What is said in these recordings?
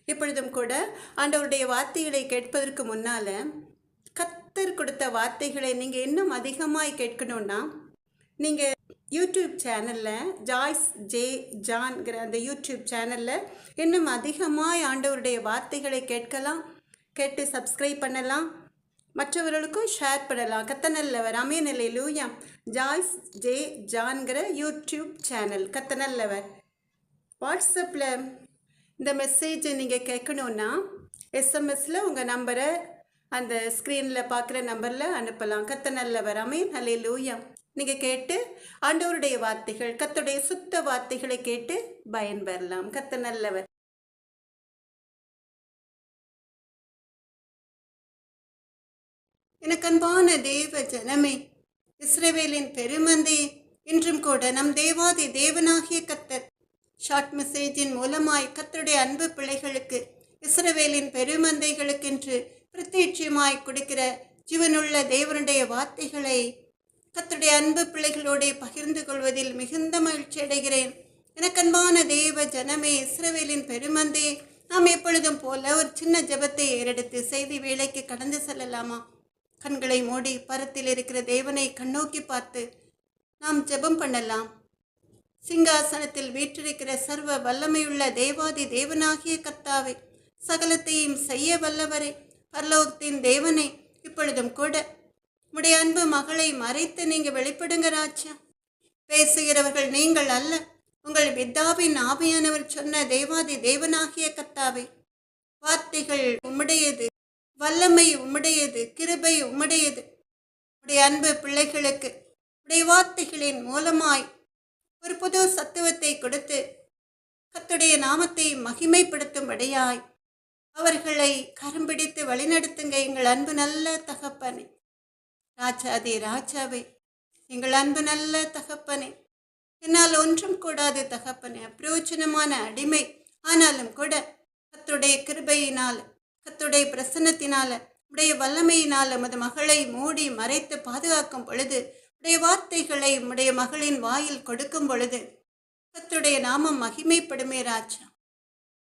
இப்பொழுதும் கூட ஆண்டவருடைய வார்த்தைகளை கேட்பதற்கு முன்னால கத்தர் கொடுத்த வார்த்தைகளை நீங்கள் இன்னும் அதிகமாய் கேட்கணும்னா நீங்கள் யூடியூப் சேனலில் ஜாய்ஸ் ஜே ஜான்கிற அந்த யூடியூப் சேனலில் இன்னும் அதிகமாய் ஆண்டவருடைய வார்த்தைகளை கேட்டு சப்ஸ்கிரைப் பண்ணலாம், மற்றவர்களுக்கும் ஷேர் பண்ணலாம். கத்த நல்லவர். ஆமென். அல்லேலூயா. ஜாய்ஸ் ஜே ஜான்கிற யூடியூப் சேனல் கத்த நல்லவர். வாட்ஸ்அப்பில் இந்த மெசேஜை நீங்கள் கேட்கணுன்னா எஸ்எம்எஸில் உங்கள் நம்பரை அந்த ஸ்க்ரீனில் பார்க்குற நம்பரில் அனுப்பலாம். கத்த நல்லவர். ஆமென். அல்லேலூயா. நீங்கள் கேட்டு ஆண்டவருடைய வார்த்தைகள், கர்த்தருடைய சுத்த வார்த்தைகளை கேட்டு பயன்பெறலாம். கத்த நல்லவர். எனக்கு அன்பான தேவ ஜனமே, இஸ்ரவேலின் பெருமந்தை, இன்றும் கூட நம் தேவாதி தேவனாகிய கர்த்தர் ஷார்ட் மெசேஜின் மூலமாய் கர்த்தருடைய அன்பு பிள்ளைகளுக்கு, இஸ்ரவேலின் பெருமந்தைகளுக்கென்று பிரத்யட்சமாய் கொடுக்கிற ஜீவனுள்ள தேவனுடைய வார்த்தைகளை கர்த்தருடைய அன்பு பிள்ளைகளோடு பகிர்ந்து கொள்வதில் மிகுந்த மகிழ்ச்சி அடைகிறேன். எனக்கு அன்பான தேவ ஜனமே, இஸ்ரவேலின் பெருமந்தையே, நாம் எப்பொழுதும் போல ஒரு சின்ன ஜெபத்தை ஏறெடுத்து செய்தி வேலைக்கு கடந்து செல்லலாமா? கண்களை மூடி பரத்தில் இருக்கிற தேவனை கண்ணோக்கி பார்த்து நாம் ஜெபம் பண்ணலாம். சிங்காசனத்தில் வீற்றிருக்கிற சர்வ வல்லமையுள்ள தேவாதி தேவனாகிய கர்த்தாவை, சகலத்தையும் செய்ய வல்லவரே, பரலோகத்தின் தேவனை, இப்பொழுதும் கூட உடைய அன்பு மகளை மறைத்து நீங்க வெளிப்படுங்க ராஜா. பேசுகிறவர்கள் நீங்கள் அல்ல, உங்கள் பிதாவின் ஆவியானவர் சொன்ன தேவாதி தேவனாகிய கர்த்தாவே, வார்த்தைகள் உம்முடையது, வல்லமை உம்முடையது, கிருபை உம்முடையது. உடைய அன்பு பிள்ளைகளுக்கு உடைய வார்த்தைகளின் மூலமாய் ஒரு புது சத்துவத்தை கொடுத்து கர்த்தருடைய நாமத்தை மகிமைப்படுத்தும்படியாய் அவர்களை கரம்பிடித்து வழிநடத்துங்க எங்கள் அன்பு நல்ல தகப்பனே. ராஜாதி ராஜாவே, எங்கள் அன்பு நல்ல தகப்பனே, என்னால் ஒன்றும் கூடாது தகப்பனே, அப்பிரோஜனமான அடிமை. ஆனாலும் கூட கர்த்தருடைய கிருபையினால், கர்த்தருடைய பிரசன்னத்தினால, உடைய வல்லமையினால் உமது மகளை மூடி மறைத்து பாதுகாக்கும் பொழுது, உடைய வார்த்தைகளை உடைய மகளின் வாயில் கொடுக்கும் பொழுது கர்த்தருடைய நாமம் மகிமைப்படுமே ராஜா.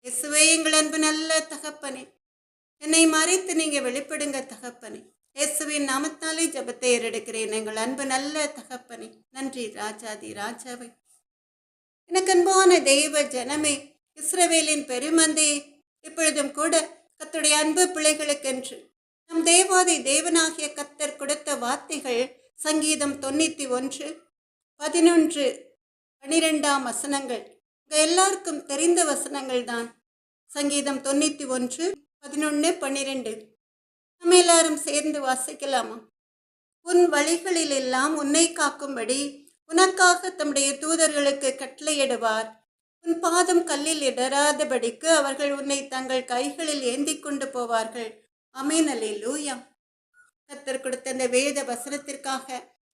இயேசுவே, எங்கள் அன்பு நல்ல தகப்பனே, என்னை மறைத்து நீங்க வெளிப்படுங்க தகப்பனே. இயேசுவின் நாமத்தாலே ஜெபத்தை ஏறெடுக்கிறேன் எங்கள் அன்பு நல்ல தகப்பனே. நன்றி ராஜாதி ராஜாவை. எனக்கு அன்பான தெய்வ ஜனமே, இஸ்ரவேலின் பெருமந்தையே, இப்பொழுதும் கூட கர்த்தருடைய அன்பு பிள்ளைகளுக்கென்று நம் தேவாதி தேவனாகிய கர்த்தர் கொடுத்த வார்த்தைகள் சங்கீதம் 91, 11, 12 வசனங்கள். எல்லாருக்கும் தெரிந்த வசனங்கள் தான். சங்கீதம் 91, 11, 12 நம்ம எல்லாரும் சேர்ந்து வாசிக்கலாமா? உன் வழிகளில் எல்லாம் உன்னை காக்கும்படி உனக்காக தம்முடைய தூதர்களுக்கு கட்டளையிடுவார். உன் பாதம் கல்லில் இடராதபடிக்கு அவர்கள் உன்னை தங்கள் கைகளில் ஏந்தி கொண்டு போவார்கள். ஆமென். அல்லேலூயா. கர்த்தர் கொடுத்த இந்த வேத வசனத்திற்காக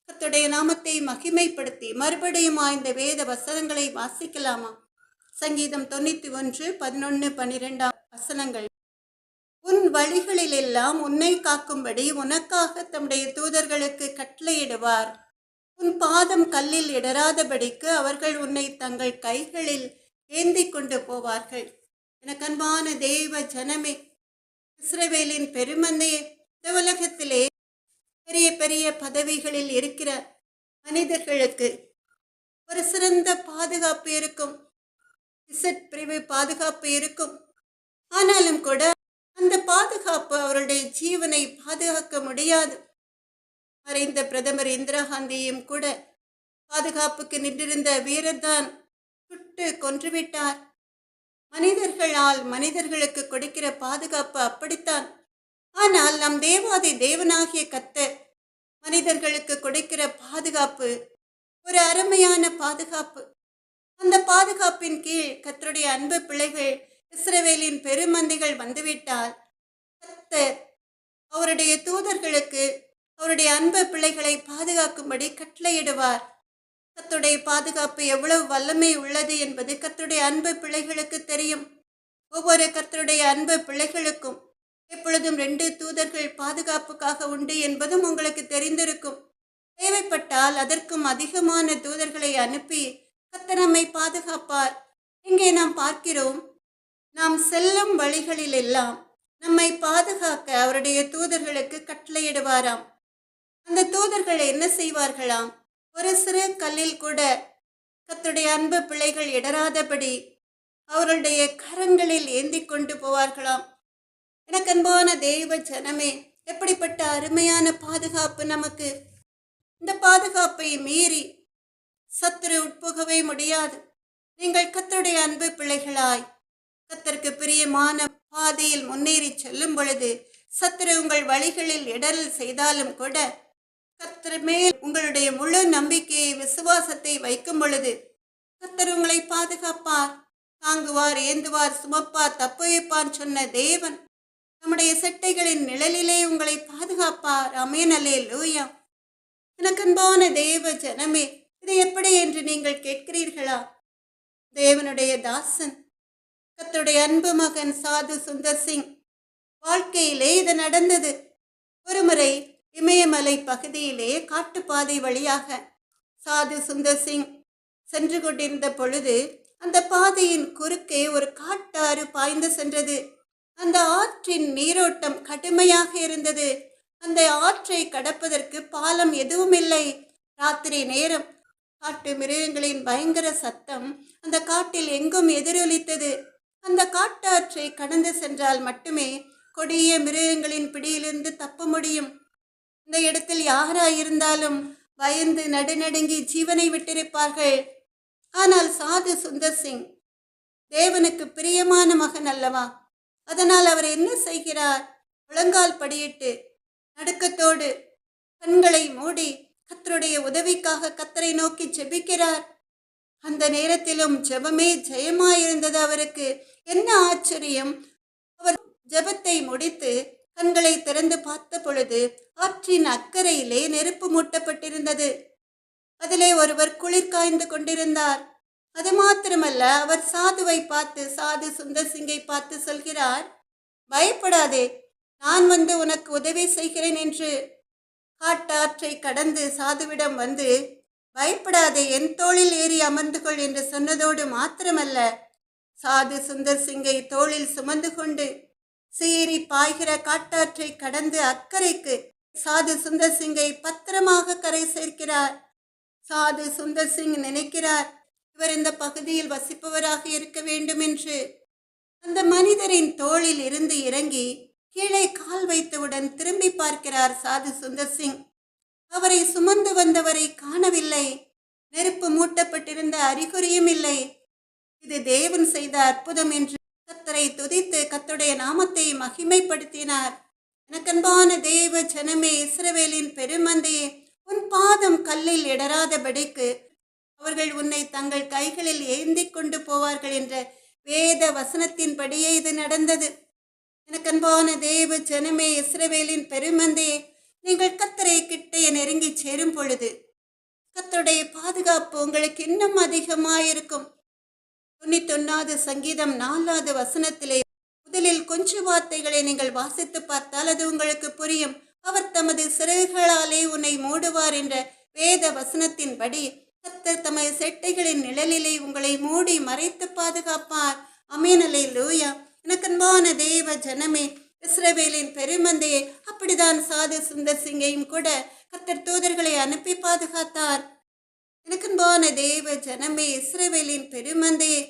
கர்த்தருடைய நாமத்தை மகிமைப்படுத்தி மறுபடியும் இந்த வேத வசனங்களை வாசிக்கலாமா? சங்கீதம் 91, 11, 12 வசனங்கள். உன் வழிகளில் எல்லாம் உன்னை காக்கும்படி உனக்காக தம்முடைய தூதர்களுக்கு கட்டளையிடுவார். உன் பாதம் கல்லில் இடராதபடிக்கு அவர்கள் உன்னை தங்கள் கைகளில் ஏந்தி கொண்டு போவார்கள். எனக்கு அன்பான தேவ ஜனமே, இஸ்ரவேலின் பெருமந்தையே, இந்த உலகத்திலே பெரிய பெரிய பதவிகளில் இருக்கிற மனிதர்களுக்கு ஒரு சிறந்த பாதுகாப்பு இருக்கும், இசட் பிரிவு பாதுகாப்பு இருக்கும். ஆனாலும் கூட அந்த பாதுகாப்பு அவருடைய ஜீவனை பாதுகாக்க முடியாது. மறைந்த பிரதமர் இந்திரா காந்தியும் கூட பாதுகாப்புக்கு நின்றிருந்த வீரர்தான் சுட்டு கொன்றுவிட்டார். மனிதர்களால் மனிதர்களுக்கு கொடுக்கிற பாதுகாப்பு அப்படித்தான். ஆனால் நம் தேவாதி தேவனாகிய கர்த்தர் மனிதர்களுக்கு கொடுக்கிற பாதுகாப்பு ஒரு அருமையான பாதுகாப்பு. அந்த பாதுகாப்பின் கீழ் கர்த்தருடைய அன்பு பிள்ளைகள், இஸ்ரவேலின் பெருமந்தைகள் வந்துவிட்டால் கர்த்தர் அவருடைய தூதர்களுக்கு அவருடைய அன்பு பிள்ளைகளை பாதுகாக்கும்படி கட்டளையிடுவார். கர்த்தருடைய பாதுகாப்பு எவ்வளவு வல்லமை உள்ளது என்பது கர்த்தருடைய அன்பு பிள்ளைகளுக்கு தெரியும். ஒவ்வொரு கர்த்தருடைய அன்பு பிள்ளைகளுக்கும் எப்பொழுதும் 2 தூதர்கள் பாதுகாப்புக்காக உண்டு என்பதும் உங்களுக்கு தெரிந்திருக்கும். தேவைப்பட்டால் அதற்கும் அதிகமான தூதர்களை அனுப்பி கர்த்தர் நம்மை பாதுகாப்பார். இங்கே நாம் பார்க்கிறோம், நாம் செல்லும் வழிகளிலெல்லாம் நம்மை பாதுகாக்க அவருடைய தூதர்களுக்கு கட்டளையிடுவாராம். அந்த தூதர்கள் என்ன செய்வார்களாம்? ஒரு சிறு கல்லில் கூட கர்த்தருடைய அன்பு பிள்ளைகள் இடராதபடி அவர்களுடைய கரங்களில் ஏந்தி கொண்டு போவார்களாம். எனக்கு அன்பான தெய்வ ஜனமே, எப்படிப்பட்ட அருமையான பாதுகாப்பு நமக்கு! இந்த பாதுகாப்பை மீறி சத்துரு உட்புகவே முடியாது. நீங்கள் கர்த்தருடைய அன்பு பிள்ளைகளாய் கர்த்தருக்கு பிரியமான பாதையில் முன்னேறி செல்லும் பொழுது சத்துரு உங்கள் வழிகளில் இடரல் செய்தாலும் கூட கர்த்தர் மேல் உங்களுடைய முழு நம்பிக்கையை விசுவாசத்தை வைக்கும் பொழுது கர்த்தர் உங்களை பாதுகாப்பார், தாங்குவார், ஏந்துவார், சுமப்பார், தப்புவிப்பார் சொன்ன தேவன் நம்முடைய செட்டைகளின் நிழலிலே உங்களை பாதுகாப்பார். ஆமென், அல்லேலூயா. எனக்கு அன்பான தேவ ஜனமே, இது எப்படி என்று நீங்கள் கேட்கிறீர்களா? தேவனுடைய தாசன் கர்த்தருடைய அன்பு மகன் சாது சுந்தர் சிங் வாழ்க்கையிலே இது நடந்தது. ஒருமுறை இமயமலை பகுதியிலே காட்டுப்பாதை வழியாக சாது சுந்தர் சிங் சென்று கொண்டிருந்த பொழுது அந்த பாதையின் குறுக்கே ஒரு காட்டாறு பாய்ந்து சென்றது. அந்த ஆற்றின் நீரோட்டம் கடுமையாக இருந்தது. அந்த ஆற்றை கடப்பதற்கு பாலம் எதுவும் இல்லை. ராத்திரி நேரம் காட்டு மிருகங்களின் பயங்கர சத்தம் அந்த காட்டில் எங்கும் எதிரொலித்தது. அந்த காட்டாற்றை கடந்து சென்றால் மட்டுமே கொடிய மிருகங்களின் பிடியிலிருந்து தப்ப முடியும். இந்த இடத்தில் யாராயிருந்தாலும் பயந்து நடுநடுங்கி ஜீவனை விட்டிருப்பார்கள். ஆனால் சாது சுந்தர் சிங் தேவனுக்கு பிரியமான மகன் அல்லவா? அதனால் அவர் என்ன செய்கிறார்? முழங்கால் படியிட்டு நடுக்கத்தோடு கண்களை மூடி கர்த்தருடைய உதவிக்காக கர்த்தரை நோக்கி ஜெபிக்கிறார். அந்த நேரத்திலும் ஜெபமே ஜெயமாயிருந்தது அவருக்கு. என்ன ஆச்சரியம்! அவர் ஜெபத்தை முடித்து கண்களை திறந்து பார்த்த பொழுது ஆற்றின் அக்கறையிலே நெருப்பு மூட்டப்பட்டிருந்தது. அதிலே ஒருவர் குளிர் காய்ந்து கொண்டிருந்தார். அது மாத்திரமல்ல, அவர் சாதுவை பார்த்து, சாது சுந்தர் சிங்கை பார்த்து சொல்கிறார், பயப்படாதே, நான் வந்து உனக்கு உதவி செய்கிறேன் என்று. காட்டாற்றை கடந்து சாதுவிடம் வந்து, பயப்படாதே, என் தோளில் ஏறி அமர்ந்து கொள் என்று சொன்னதோடு மாத்திரமல்ல, சாது சுந்தர் சிங்கை தோளில் சுமந்து கொண்டு சீறி பாய்கிற காட்டாற்றை கடந்து அக்கறைக்கு சாது சுந்தர் சிங்கை பத்திரமாக கரை சேர்க்கிறார். சாது சுந்தர் சிங் நினைக்கிறார், இவர் இந்த பகுதியில் வசிப்பவராக இருக்க வேண்டும் என்று. அந்த மனிதரின் தோளில் இருந்து இறங்கி கீழே கால் வைத்தவுடன் திரும்பி பார்க்கிறார் சாது சுந்தர் சிங். அவரை சுமந்து வந்தவரை காணவில்லை. நெருப்பு மூட்டப்பட்டிருந்த அறிகுறியும் இல்லை. இது தேவன் செய்த அற்புதம் என்று கர்த்தரை துதித்து கர்த்தருடைய நாமத்தை மகிமைப்படுத்தினார். எனக்கன்பான தேவ ஜனமே, இஸ்ரவேலின் பெருமந்தையே, உன் பாதம் கல்லில் இடராதபடிக்கு அவர்கள் உன்னை தங்கள் கைகளில் ஏந்தி கொண்டு போவார்கள் என்ற வேத வசனத்தின்படியே இது நடந்தது. எனக்கன்பான தேவ ஜனமே, இஸ்ரவேலின் பெருமந்தையே, நீங்கள் கர்த்தரை கிட்டே நெருங்கி சேரும் பொழுது கர்த்தருடைய பாதுகாப்பு உங்களுக்கு இன்னும் அதிகமாயிருக்கும். 91வது சங்கீதம் 4வது வசனத்திலே முதலில் கொஞ்ச வார்த்தைகளை நீங்கள் வாசித்து பார்த்தால் அது உங்களுக்கு புரியும். அவர் தமது சிறகுகளாலே உன்னை மூடுவார் என்ற வேத வசனத்தின்படி கர்த்தர் தமது செட்டைகளின் நிழலிலே உங்களை மூடி மறைத்து பாதுகாப்பார். ஆமென், அல்லேலூயா. எனக்கன்பான தேவ ஜனமே, இஸ்ரவேலின் பெருமந்தையே, அப்படிதான் சாது சுந்தர் சிங்கையும் கூட கர்த்தர் தூதர்களை அனுப்பி பாதுகாத்தார். எனக்கன்பான தேவ ஜனமே, இஸ்ரவேலின் பெருமந்தையே,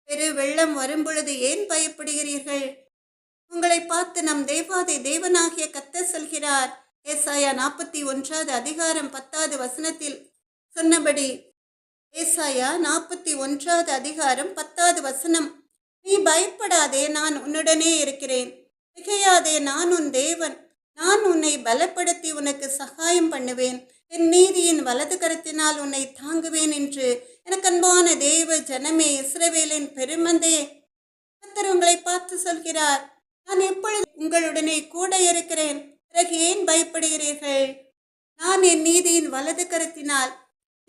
பெரு வெள்ளம் வரும்பொழுது ஏன் பயப்படுகிறீர்கள்? உங்களை பார்த்து நம் தேவாதி தேவனாகிய கர்த்தர் சொல்கிறார். ஏசாயா 41வது அதிகாரம் 10வது வசனத்தில் சொன்னபடி, ஏசாயா 41வது அதிகாரம் 10வது வசனம், நீ பயப்படாதே, நான் உன்னுடனே இருக்கிறேன். திகையாதே, நான் உன் தேவன். நான் உன்னை பலப்படுத்தி உனக்கு சகாயம் பண்ணுவேன். என் நீதியின் வலது கரத்தினால் உன்னை தாங்குவேன் என்று. எனக்கு அன்பான தேவ ஜனமே, இஸ்ரவேலின் பெருமந்தையே, கர்த்தர் உங்களை பார்த்து சொல்கிறார், நான் எப்பொழுது உங்களுடனே கூட இருக்கிறேன். பிறகு ஏன் பயப்படுகிறீர்கள்? நான் என் நீதியின் வலது கரத்தினால்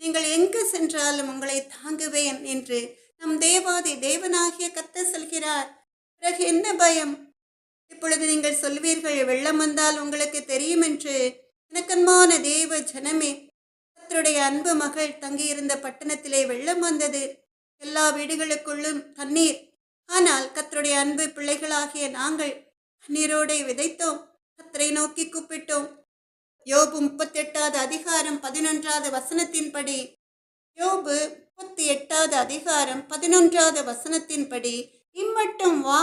நீங்கள் எங்கு சென்றாலும் உங்களை தாங்குவேன் என்று நம் தேவாதி தேவனாகிய கர்த்தர் சொல்கிறார். பிறகு என்ன பயம்? இப்பொழுது நீங்கள் சொல்வீர்கள், வெள்ளம் வந்தால் உங்களுக்கு தெரியும் என்று. எனக்கன்பான தேவ ஜனமே, கர்த்தருடைய அன்பு மகள் தங்கியிருந்த பட்டணத்திலே வெள்ளம் வந்தது. எல்லா வீடுகளுக்குள்ளும் தண்ணீர். ஆனால் கர்த்தருடைய அன்பு பிள்ளைகளாகிய நாங்கள் கண்ணீரோடே விதைத்தோம், கர்த்தரை நோக்கி கூப்பிட்டோம். யோபு 38வது அதிகாரம் 11வது வசனத்தின்படி யோபு 38வது அதிகாரம் 11வது வசனத்தின்படி, இம்மட்டும் வா,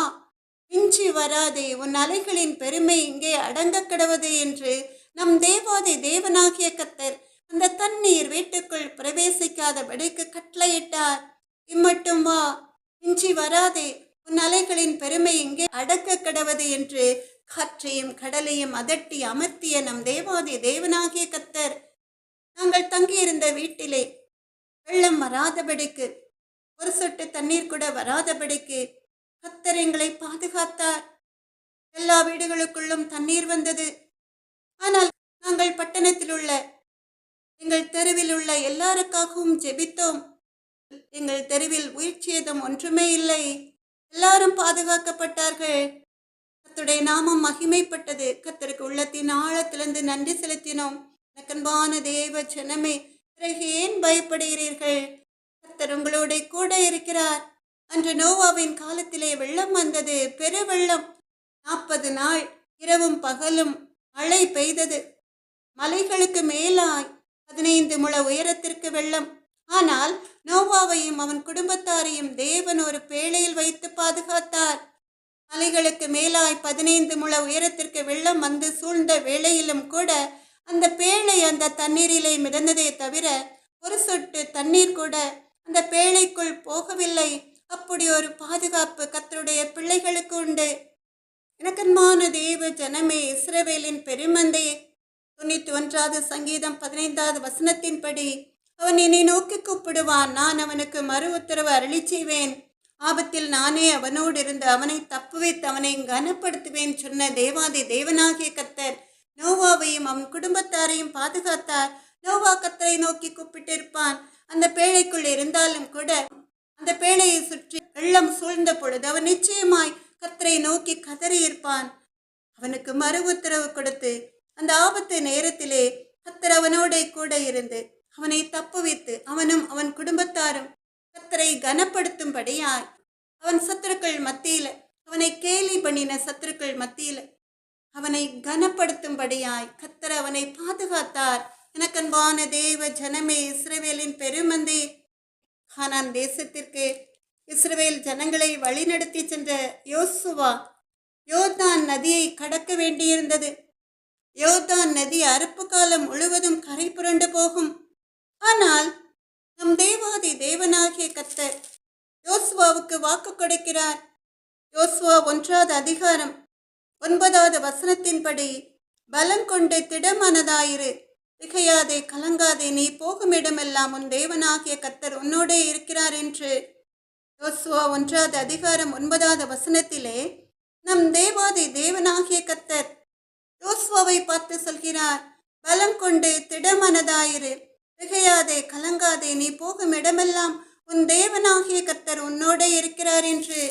மிஞ்சி வராதே, உன் அலைகளின் பெருமை இங்கே அடங்க கிடவது என்று நம் தேவாதி தேவனாகிய கர்த்தர் அந்த தண்ணீர் வீட்டுக்குள் பிரவேசிக்காதபடிக்கு கட்டளையிட்டார். இம்மட்டும் வா, மிஞ்சி வராதே, உன் அலைகளின் பெருமை இங்கே அடக்க கிடவது என்று காற்றையும் கடலையும் அதட்டி அமர்த்திய நம் தேவாதி தேவனாகிய கர்த்தர் நாங்கள் தங்கியிருந்த வீட்டிலே வெள்ளம் வராதபடிக்கு, ஒரு சொட்டு தண்ணீர் கூட வராதபடிக்கு கர்த்தர் எங்களை பாதுகாத்தார். எல்லா வீடுகளுக்குள்ளும் தண்ணீர் வந்தது. ஆனால் நாங்கள் பட்டணத்தில் உள்ள எங்கள் தெருவில் உள்ள எல்லாருக்காகவும் ஜெபித்தோம். எங்கள் தெருவில் உயிர் சேதம் ஒன்றுமே இல்லை, எல்லாரும் பாதுகாக்கப்பட்டார்கள். கர்த்தருடைய நாமம் மகிமைப்பட்டது. கர்த்தருக்கு உள்ளத்தின் ஆழத்திலிருந்து நன்றி செலுத்தினோம். அன்பான தேவ ஜனமே, பிறகு ஏன் பயப்படுகிறீர்கள்? கர்த்தர் உங்களோட கூட இருக்கிறார். அன்று நோவாவின் காலத்திலே வெள்ளம் வந்தது, பெருவெள்ளம். 40 நாள் இரவும் பகலும் மழை பெய்தது. மலைகளுக்கு மேலாய் 15 முழ உயரத்திற்கு வெள்ளம். ஆனால் நோவாவையும் அவன் குடும்பத்தாரையும் தேவன் ஒரு பேழையில் வைத்து பாதுகாத்தார். மலைகளுக்கு மேலாய் 15 முழ உயரத்திற்கு வெள்ளம் வந்து சூழ்ந்த வேளையிலும் கூட அந்த பேழை அந்த தண்ணீரிலே மிதந்ததே தவிர ஒரு சொட்டு தண்ணீர் கூட அந்த பேழைக்குள் போகவில்லை. அப்படி ஒரு பாதுகாப்பு கர்த்தருடைய பிள்ளைகளுக்கு உண்டு. எனக்கன்பான தேவ ஜனமே, இஸ்ரவேலின் பெருமந்தையே, 91வது சங்கீதம் 15வது வசனத்தின்படி, அவன் என்னை நோக்கி கூப்பிடுவான், நான் அவனுக்கு மறு உத்தரவு அருளி செய்வேன். ஆபத்தில் நானே அவனோடு இருந்து அவனை தப்புவித்து அவனை கனப்படுத்துவேன் சொன்ன தேவாதி தேவனாகிய கர்த்தர் நோவாவையும் அவன் குடும்பத்தாரையும் பாதுகாத்தார். நோவா கர்த்தரை நோக்கி கூப்பிட்டிருப்பான். அந்த பேழைக்குள் இருந்தாலும் கூட அந்த பேழையை சுற்றி வெள்ளம் சூழ்ந்த பொழுது அவன் நிச்சயமாய் கர்த்தரை நோக்கி கதறியிருப்பான். அவனுக்கு மறு உத்தரவு கொடுத்து அந்த ஆபத்து நேரத்திலே கர்த்தர் அவனோட கூட இருந்து அவனை தப்புவித்து அவனும் அவன் குடும்பத்தாரும் கர்த்தரை கனப்படுத்தும்படியாய் அவன் சத்துருக்கள் மத்தியில, அவனை கேலி பண்ணின சத்துருக்கள் மத்தியில அவனை கனப்படுத்தும்படியாய் கர்த்தர் அவனை பாதுகாத்தார். எனக்கன்பான தேவ ஜனமே, இஸ்ரவேலின் பெருமந்தே, கானான் தேசத்திற்கு இஸ்ரவேல் ஜனங்களை வழிநடத்தி சென்ற யோசுவா யோர்தான் நதியை கடக்க வேண்டியிருந்தது. யோர்தான் நதி அறுப்பு காலம் முழுவதும் கரை புரண்டு போகும். ஆனால் நம் தேவாதி தேவனாகிய கர்த்தர் யோசுவாவுக்கு வாக்கு கொடுக்கிறார். யோசுவா 1வது அதிகாரம் 9வது வசனத்தின்படி, பலம் கொண்டு திடமனதாயிரு, திகையாதே, கலங்காதே, நீ போகும் இடமெல்லாம் உன் தேவனாகிய கர்த்தர் உன்னோடே இருக்கிறார் என்று யோசுவா 1வது அதிகாரம் 9வது வசனத்திலே நம் தேவாதி தேவனாகிய கர்த்தர் யோசுவாவை பார்த்து சொல்கிறார், பலம் கொண்டு திடமனதாயிரு, திகையாதே, கலங்காதே, நீ போகும் இடமெல்லாம் உன் தேவனாகிய கர்த்தர் உன்னோட இருக்கிறார் என்று.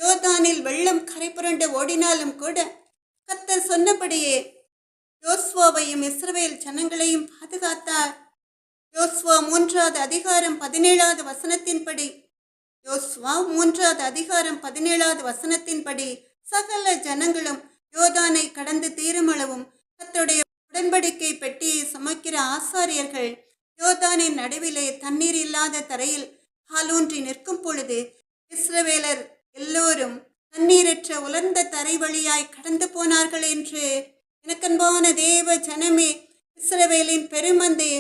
யோர்தானில் வெள்ளம் கரை புரண்டு ஓடினாலும் கூட கர்த்தர் சொன்னபடியே யோசுவாவையும் இஸ்ரவேல் ஜனங்களையும் பாதுகாத்தார். யோசுவா 3வது அதிகாரம் 17வது வசனத்தின்படி, யோசுவா 3வது அதிகாரம் 17வது வசனத்தின்படி, சகல ஜனங்களும் யோர்தானை கடந்து தீருமளவும் கர்த்தருடைய உடன்படிக்கை பெட்டியை சுமக்கிற ஆசாரியர்கள் யோர்தானின் நடுவிலே தண்ணீர் இல்லாத தரையில் காலூன்றி நிற்கும் பொழுது இஸ்ரவேலர் எல்லோரும் தண்ணீரற்ற உலர்ந்த தரை வழியாய் கடந்து போனார்கள் என்று. எனக்கன்பான தேவ ஜனமே, இஸ்ரவேலின் பெருமந்தே,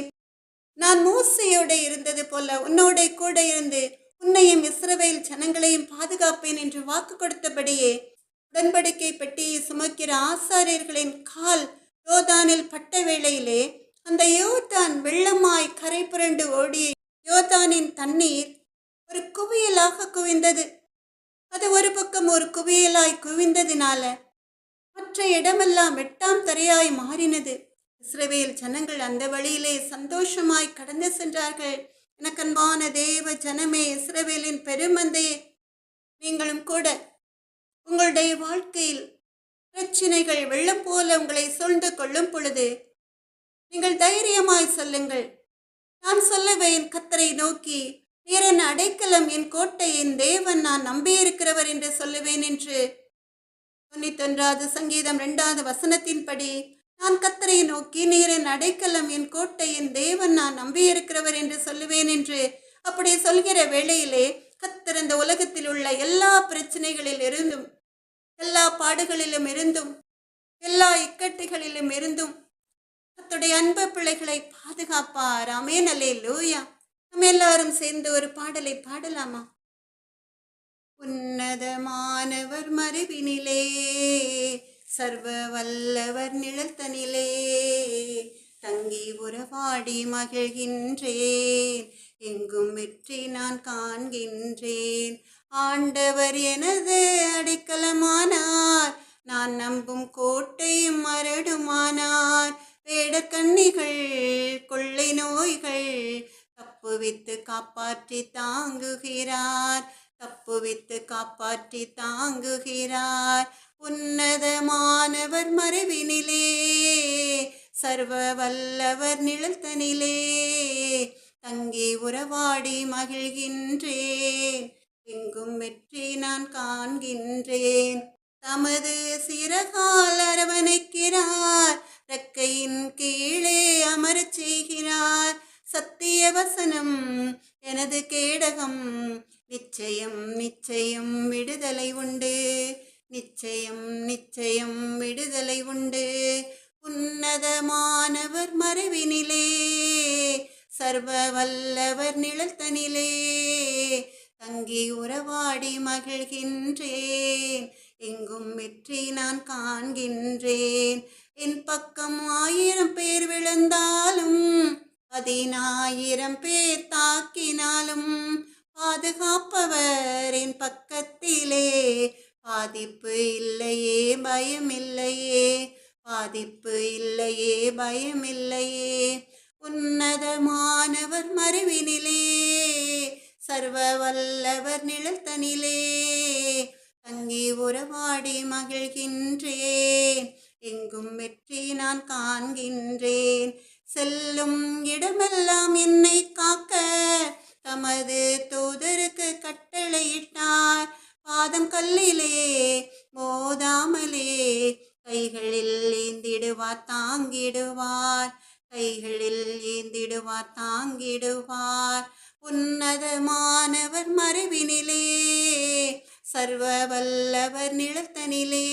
நான் மோசையோட இருந்தது போல உன்னோட கூட இருந்து உன்னையும் இஸ்ரவேல் ஜனங்களையும் பாதுகாப்பேன் என்று வாக்கு கொடுத்தபடியே உடன்படிக்கை பெட்டியை சுமக்கிற ஆசாரியர்களின் கால் யோர்தானில் பட்ட வேளையிலே அந்த யோர்தான் வெள்ளமாய் கரை புரண்டு ஓடிய யோர்தானின் தண்ணீர் ஒரு குவியலாக குவிந்தது. அது ஒரு பக்கம் ஒரு குவியலாய் குவிந்ததினால மற்ற இடமெல்லாம் 8ஆம் தரையாய் மாறினது. இஸ்ரவேல் ஜனங்கள் அந்த வழியிலே சந்தோஷமாய் கடந்து சென்றார்கள். எனக்கன்பான தேவ ஜனமே, இஸ்ரவேலின் பெருமந்தையே, நீங்களும் கூட உங்களுடைய வாழ்க்கையில் பிரச்சனைகள் வெள்ளம் போல உங்களை சூழ்ந்து கொள்ளும் பொழுது நீங்கள் தைரியமாய் சொல்லுங்கள், நான் சொல்லுவேன், கர்த்தரை நோக்கி நீர் என் அடைக்கலம், என் கோட்டை, என் தேவன், நான் நம்பியிருக்கிறவர் என்று சொல்லுவேன் என்று 91வது சங்கீதம் 2வது வசனத்தின்படி நான் கர்த்தரை நோக்கி நீர் என் அடைக்கலம், என் கோட்டை, என் தேவன், நான் நம்பியிருக்கிறவர் என்று சொல்லுவேன் என்று அப்படி சொல்கிற வேளையிலே கர்த்தர் இந்த உலகத்தில் உள்ள எல்லா பிரச்சனைகளில் இருந்தும், எல்லா பாடுகளிலும் இருந்தும், எல்லா இக்கட்டுகளிலும் இருந்தும் கர்த்தருடைய அன்பு பிள்ளைகளை பாதுகாப்பார். ஆமென், அல்லேலூயா. நம்ம எல்லாரும் சேர்ந்து ஒரு பாடலை பாடலாமா? உன்னதமானவர் மறைவினிலே, சர்வ வல்லவர் நிழல் தனிலே, தங்கி உறவாடி மகிழ்கின்றேன், எங்கும் வெற்றி நான் காண்கின்றேன். ஆண்டவர் எனது அடைக்கலமானார், நான் நம்பும் கோட்டையும் மரடுமானார். வேடக்கண்ணிகள் கொள்ளை நோய்கள் தப்புவித்து காப்பாற்றி தாங்குகிறார், தப்புவித்து காப்பாற்றி தாங்குகிறார். உன்னதமானவர் மறைவினிலே, சர்வ வல்லவர் நிழல் தனிலே, தங்கி உறவாடி மகிழ்கின்றேன், எங்கும் வெற்றி நான் காண்கின்றேன். தமது சிறகால் அரவணைக்கிறார், ரெக்கையின் கீழே அமரச் செய்கிறார். சத்திய வசனம் எனது கேடகம், நிச்சயம் நிச்சயம் விடுதலை உண்டு, நிச்சயம் நிச்சயம் விடுதலை உண்டு. உன்னதமானவர் மறைவினிலே, சர்வ வல்லவர் நிழல் தனிலே, தங்கி உறவாடி மகிழ்கின்றேன், எங்கும் வெற்றி நான் காண்கின்றேன். என் பக்கம் 1000 பேர் விழுந்தாலும், 10,000 பேர் தாக்கினாலும், பாதுகாப்பவர் என் பக்கத்திலே. பாதிப்பு இல்லையே, பயம் இல்லையே, பாதிப்பு இல்லையே, பயம் இல்லையே. உன்னதமானவர் மறைவினிலே, சர்வ வல்லவர் நிழல் தனிலே, தங்கி உறவாடி மகிழ்கின்றேன், எங்கும் வெற்றி நான் காண்கின்றேன். செல்லும் இடமெல்லாம் என்னை காக்க தமது தூதருக்கு கட்டளையிட்டார். பாதம் கல்லிலே மோதாமலே கைகளில் ஏந்திடுவார் தாங்கிடுவார், கைகளில் ஏந்திடுவார் தாங்கிடுவார். உன்னதமானவர் மறைவினிலே, சர்வ வல்லவர் நிழல் தனிலே,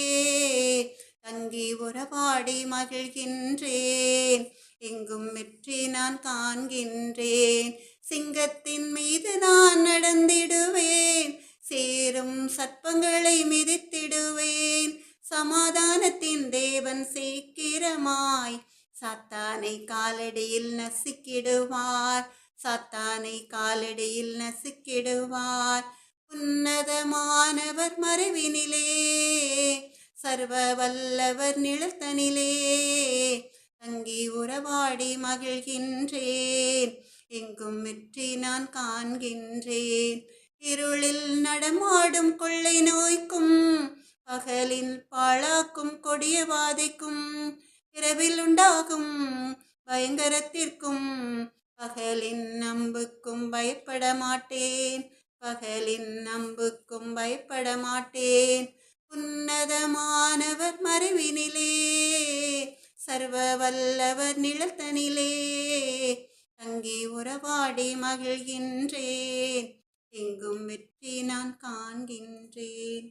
தங்கி உறவாடி மகிழ்கின்றேன், எங்கும் வெற்றி நான் காண்கின்றேன். சிங்கத்தின் மீது நான் நடந்திடுவேன், சேரும் சர்ப்பங்களை மிதித்திடுவேன். சமாதானத்தின் தேவன் சீக்கிரமாய் சாத்தானை காலடியில் நசுக்கிடுவார், சாத்தானை காலடியில் நசுக்கிடுவார். உன்னதமானவர் மறைவினிலே, சர்வ வல்லவர் நிழல் தனிலே, தங்கி உறவாடி மகிழ்கின்றேன், எங்கும் வெற்றி நான் காண்கின்றேன். இருளில் நடமாடும் கொள்ளை நோய்க்கும், பகலில் பாழாக்கும் கொடிய வாதைக்கும், இரவில் உண்டாகும் பயங்கரத்திற்கும், பகலின் நம்புக்கும் பயப்பட மாட்டேன், பகலின் நம்புக்கும் பயப்பட மாட்டேன். உன்னதமானவர் மறைவினிலே, சர்வ வல்லவர் நிழல் தனிலே, தங்கி உறவாடி மகிழ்கின்றேன், எங்கும் வெற்றி நான் காண்கின்றேன்.